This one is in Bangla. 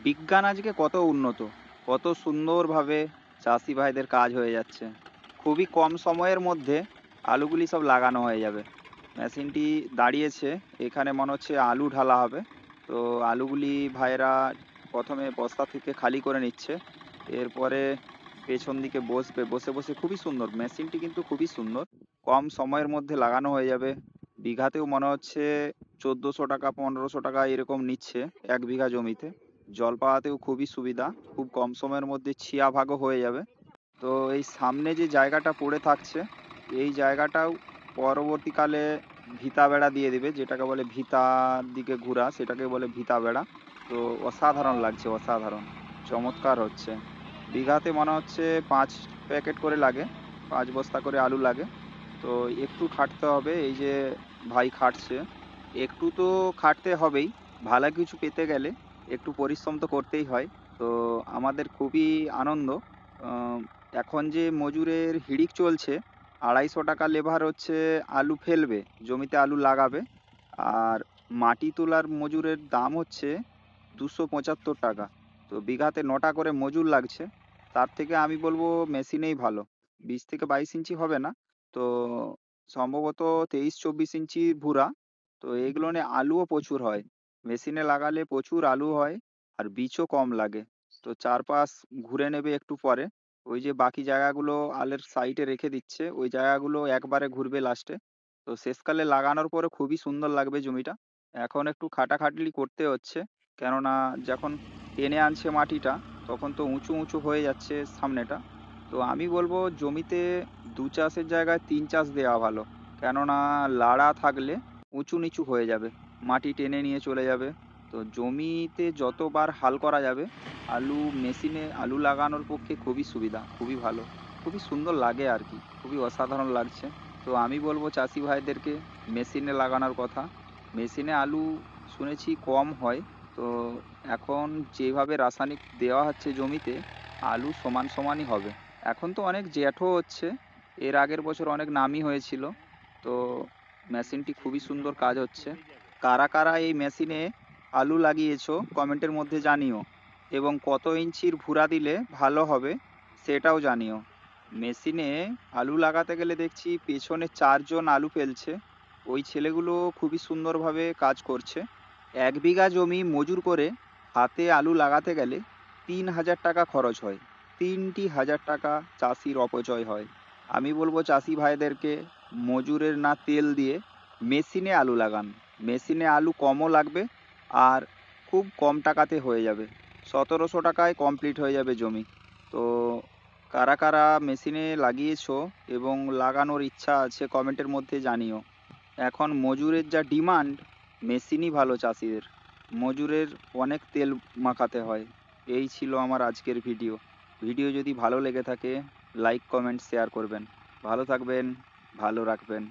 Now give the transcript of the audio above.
বিজ্ঞান আজকে কত উন্নত, কত সুন্দরভাবে চাষি ভাইদের কাজ হয়ে যাচ্ছে। খুবই কম সময়ের মধ্যে আলুগুলি সব লাগানো হয়ে যাবে। মেশিনটি দাঁড়িয়েছে, এখানে মনে হচ্ছে আলু ঢালা হবে। তো আলুগুলি ভাইয়েরা প্রথমে বস্তা থেকে খালি করে নিচ্ছে। এরপরে পেছন দিকে বসবে, বসে বসে খুবই সুন্দর মেশিনটি, কিন্তু খুবই সুন্দর। কম সময়ের মধ্যে লাগানো হয়ে যাবে। বিঘাতেও মনে হচ্ছে 1400 টাকা 1500 টাকা এরকম নিচ্ছে 1 বিঘা জমিতে। জল পাওয়াতেও খুবই সুবিধা, খুব কম সময়ের মধ্যে ছিয়া ভাগও হয়ে যাবে। তো এই সামনে যে জায়গাটা পড়ে থাকছে, এই জায়গাটাও পরবর্তীকালে ভিতা বেড়া দিয়ে দিবে, যেটাকে বলে ভিতার দিকে ঘুরা, সেটাকে বলে ভিতা বেড়া। তো অসাধারণ লাগছে, অসাধারণ চমৎকার হচ্ছে। বিঘাতে মনে হচ্ছে 5 প্যাকেট করে লাগে, 5 বস্তা করে আলু লাগে। তো একটু খাটতে হবে, এই যে ভাই খাটছে, একটু তো খাটতে হবেই। ভালো কিছু পেতে গেলে একটু পরিশ্রম তো করতেই হয়। তো আমাদের খুবই আনন্দ। আহ, এখন যে মজুরের হিড়িক চলছে, 250 টাকা লেবার হচ্ছে আলু ফেলবে, জমিতে আলু লাগাবে। আর মাটি তোলার মজুরের দাম হচ্ছে 275 টাকা। তো বিঘাতে 9টা করে মজুর লাগছে। তার থেকে আমি বলবো মেশিনেই ভালো। 20 থেকে 22 ইঞ্চি হবে না, তো সম্ভবত 23-24 ইঞ্চি ভুরা। তো এগুলো নিয়ে আলুও প্রচুর হয়, মেশিনে লাগালে প্রচুর আলু হয়, আর বীজও কম লাগে। তো চারপাশ ঘুরে নেবে একটু পরে, ওই যে বাকি জায়গাগুলো আলের সাইডে রেখে দিচ্ছে, ওই জায়গাগুলো একবারে ঘুরবে লাস্টে। তো শেষকালে লাগানোর পরে খুবই সুন্দর লাগবে জমিটা। এখন একটু খাটাখাটনি করতে হচ্ছে, কেননা যখন টেনে আনছে মাটিটা, তখন তো উঁচু উঁচু হয়ে যাচ্ছে সামনেটা। তো আমি বলবো জমিতে 2 চাষের জায়গায় 3 চাষ দেওয়া ভালো, কেননা লাড়া থাকলে উঁচু নিচু হয়ে যাবে, মাটি টেনে নিয়ে চলে যাবে। তো জমিতে যতবার হাল করা যাবে, মেশিনে আলু লাগানোর পক্ষে খুবই সুবিধা, খুবই ভালো, খুবই সুন্দর লাগে আর কি, খুবই অসাধারণ লাগছে। তো আমি বলবো চাষি ভাইদেরকে মেশিনে লাগানোর কথা। মেশিনে আলু শুনেছি কম হয়। তো এখন যেভাবে রাসায়নিক দেওয়া হচ্ছে জমিতে, আলু সমান সমানই হবে। এখন তো অনেক জ্যাঠও হচ্ছে, এর আগের বছর অনেক নামই হয়েছিল। তো মেশিনটি খুবই সুন্দর কাজ হচ্ছে। কারা কারা এই মেশিনে আলু লাগিয়েছো কমেন্টের মধ্যে জানিও, এবং কত ইঞ্চির ভুরা দিলে ভালো হবে সেটাও জানিও। মেশিনে আলু লাগাতে গেলে দেখছি পেছনে 4 জন আলু ফেলছে, ওই ছেলেগুলো খুবই সুন্দরভাবে কাজ করছে। 1 বিঘা জমি মজুর করে হাতে আলু লাগাতে গেলে 3,000 টাকা খরচ হয়, 3টি 1,000 টাকা চাষির অপচয় হয়। আমি বলবো চাষি ভাইদেরকে মজুরের না তেল দিয়ে মেশিনে আলু লাগান। মেশিনে আলু কমও লাগবে, আর খুব কম টাকাতে হয়ে যাবে, 1700 টাকায় কমপ্লিট হয়ে যাবে জমি। তো কারা কারা মেশিনে লাগিয়েছো এবং লাগানোর ইচ্ছা আছে কমেন্টের মধ্যে জানিও। এখন মজুরের যা ডিমান্ড, মেশিনই ভালো চাষিদের, মজুরের অনেক তেল মাখাতে হয়। এই ছিল আমার আজকের ভিডিও। ভিডিও যদি ভালো লেগে থাকে লাইক কমেন্ট শেয়ার করবেন। ভালো থাকবেন, ভালো রাখবেন।